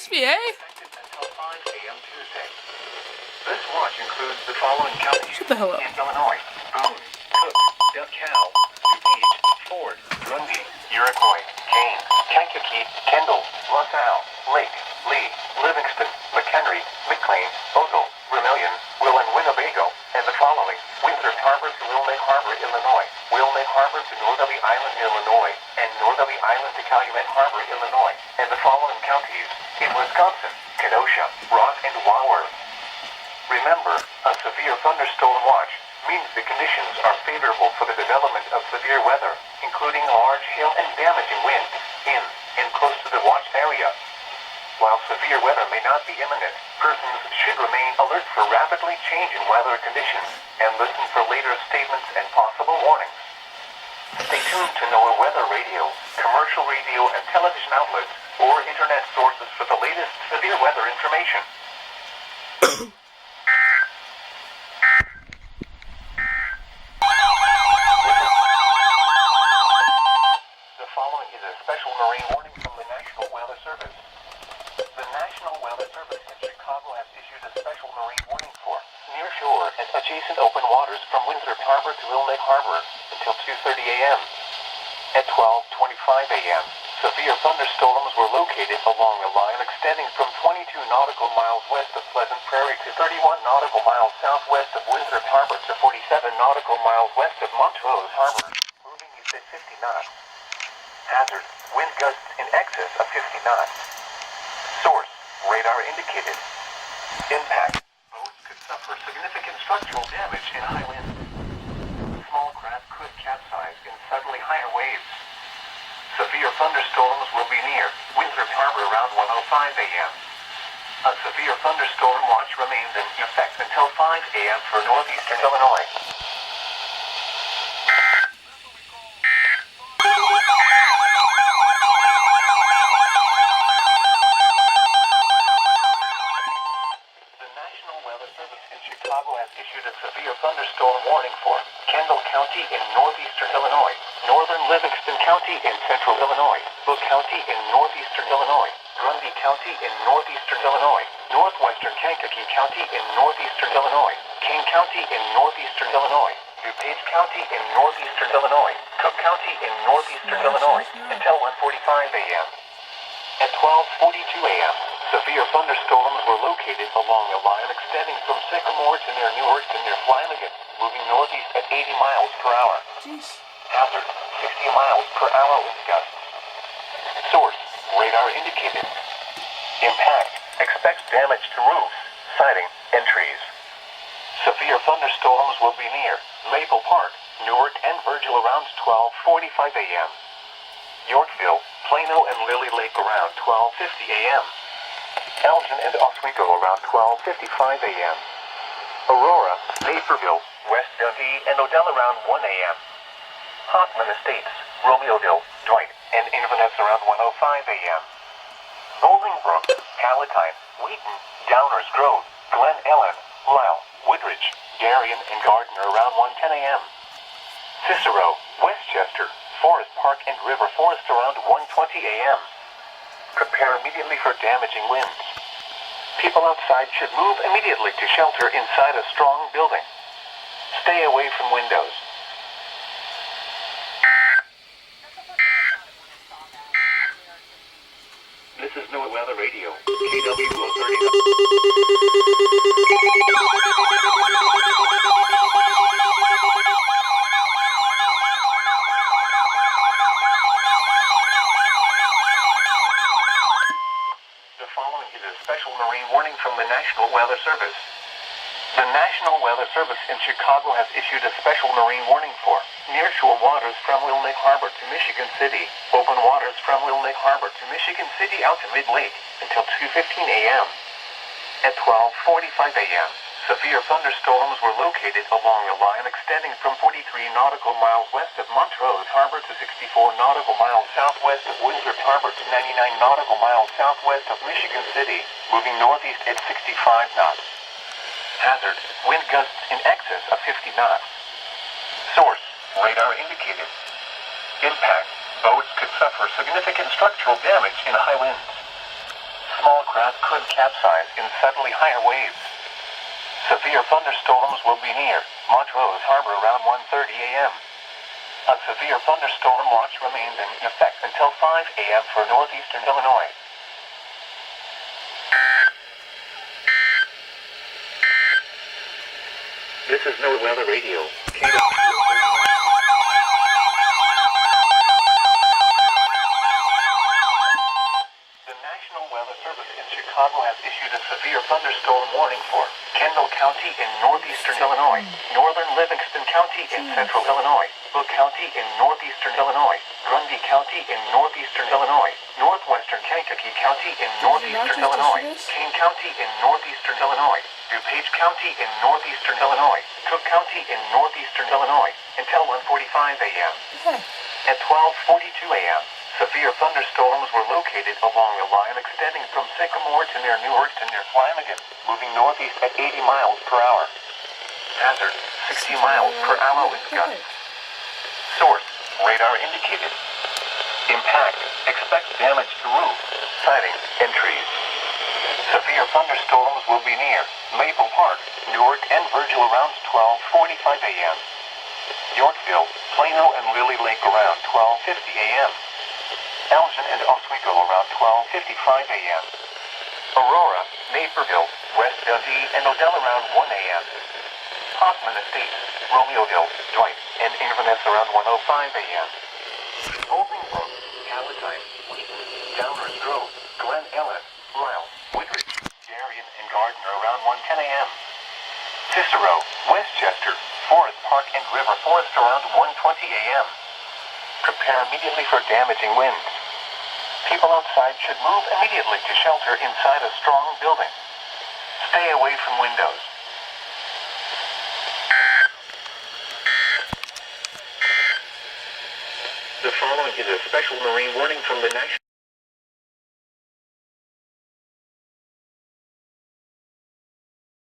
Gillespie, eh? Until 5 a.m. Tuesday. This watch includes the following counties Shut the hell up. in Illinois: Boone, Cook, DeKalb, DuPage, Ford, Grundy, Iroquois, Kane, Kankakee, Kendall, LaSalle, Lake, Lee, Livingston, McHenry, McLean, Ogle, Vermilion, Will and Winnebago, and the following: Winthrop Harbor to Wilmette Harbor, Illinois, Wilmette Harbor to Northerly Island, Illinois, and Northerly Island to Calumet Harbor, Illinois, and the following counties in Wisconsin: Kenosha, Rock, and Waworth. Remember, a severe thunderstorm watch means the conditions are favorable for the development of severe weather, including large hail and damaging winds in and close to the watch area. While severe weather may not be imminent, persons should remain alert for rapidly changing weather conditions and listen for later statements and possible warnings. Stay tuned to NOAA weather radio, commercial radio and television outlets, or internet sources for the latest severe weather information. The following is a special marine warning from the National Weather Service. The National Weather Service in Chicago has issued a special marine warning for near shore and adjacent open waters from Winthrop Harbor to Wilmette Harbor until 2:30 a.m. At 12:25 a.m., severe thunderstorms were located along a line extending from 22 nautical miles west of Pleasant Prairie to 31 nautical miles southwest of Winthrop Harbor to 47 nautical miles west of Montrose Harbor, moving east at 50 knots. Hazard: wind gusts in excess of 50 knots. Source: radar indicated. Impact: boats could suffer significant structural damage in high winds. Small craft could capsize in suddenly higher waves. Severe thunderstorms will be near Winthrop Harbor around 1:05 a.m. A severe thunderstorm watch remains in effect until 5 a.m. for northeastern Illinois. The National Weather Service in Chicago has issued a severe thunderstorm warning for Kendall County in northeastern Illinois, northern Livingston County in central Illinois, Will County in northeastern Illinois, Grundy County in northeastern Illinois, northwestern Kankakee County in northeastern Illinois, Kane County in northeastern Illinois, DuPage County in northeastern Illinois, Cook County in northeastern Illinois, until 1:45 a.m. At 12:42 a.m., severe thunderstorms were located along a line extending from Sycamore to near Newark to near Flanagan, moving northeast at 80 miles per hour. Hazard: 60 miles per hour wind gusts. Source: radar indicated. Impact: expects damage to roofs, siding, and trees. Severe thunderstorms will be near Maple Park, Newark, and Virgil around 12:45 a.m. Yorkville, Plano, and Lily Lake around 12:50 a.m. Elgin and Oswego around 12:55 a.m. Aurora, Naperville, West Dundee, and Odell around 1 a.m. Hoffman Estates, Romeoville, Dwight, and Inverness around 1:05 a.m. Bolingbrook, Palatine, Wheaton, Downers Grove, Glen Ellen, Lisle, Woodridge, Darien, and Gardner around 1:10 a.m. Cicero, Westchester, Forest Park, and River Forest around 1:20 a.m. Prepare immediately for damaging winds. People outside should move immediately to shelter inside a strong building. Stay away from windows. This is NOAA Weather Radio, KW 039. The following is a special marine warning from the National Weather Service. The National Weather Service in Chicago has issued a special marine warning for nearshore waters from Wilmette Harbor to Michigan City, open waters from Wilmette Harbor to Michigan City out to mid-lake until 2:15 a.m. At 12:45 a.m., severe thunderstorms were located along a line extending from 43 nautical miles west of Montrose Harbor to 64 nautical miles southwest of Winthrop Harbor to 99 nautical miles southwest of Michigan City, moving northeast at 65 knots. Hazard: wind gusts in excess of 50 knots. Source: radar indicated. Impact: boats could suffer significant structural damage in high winds. Small craft could capsize in suddenly higher waves. Severe thunderstorms will be near Montrose Harbor around 1:30 a.m. A severe thunderstorm watch remains in effect until 5 a.m. for northeastern Illinois. This is NOAA Weather Radio. The National Weather Service in Chicago has issued a severe thunderstorm warning for Kendall County in northeastern Illinois, northern Livingston County in central Illinois, Will County in northeastern Illinois, Grundy County in northeastern Illinois, northwestern Kankakee County in northeastern Illinois, Kane County in northeastern Illinois, DuPage County in northeastern Illinois, Cook County in northeastern Illinois, until 1:45 a.m. At 12:42 a.m., severe thunderstorms were located along a line extending from Sycamore to near Newark to near Flanagan, moving northeast at 80 miles per hour. Hazard, 60 miles per hour wind gusts. Source, radar indicated. Impact, expect damage to roof, siding, and trees. Severe thunderstorms will be near Maple Park, Newark, and Virgil around 12:45 a.m. Yorkville, Plano, and Lily Lake around 12:50 a.m. Elgin and Oswego around 12:55 a.m. Aurora, Naperville, West Dundee, and Odell around 1 a.m. Hoffman Estates, Romeoville, Dwight, and Inverness around 1:05 a.m. Bolingbrook, Palatine, Wheaton, Downers Grove, Glen Ellen, Lyle, Woodridge, Darien, and Gardner around 1:10 a.m. Cicero, Westchester, Forest Park, and River Forest around 1:20 a.m. Prepare immediately for damaging winds. People outside should move immediately to shelter inside a strong building. Stay away from windows. The following is a special marine warning from the National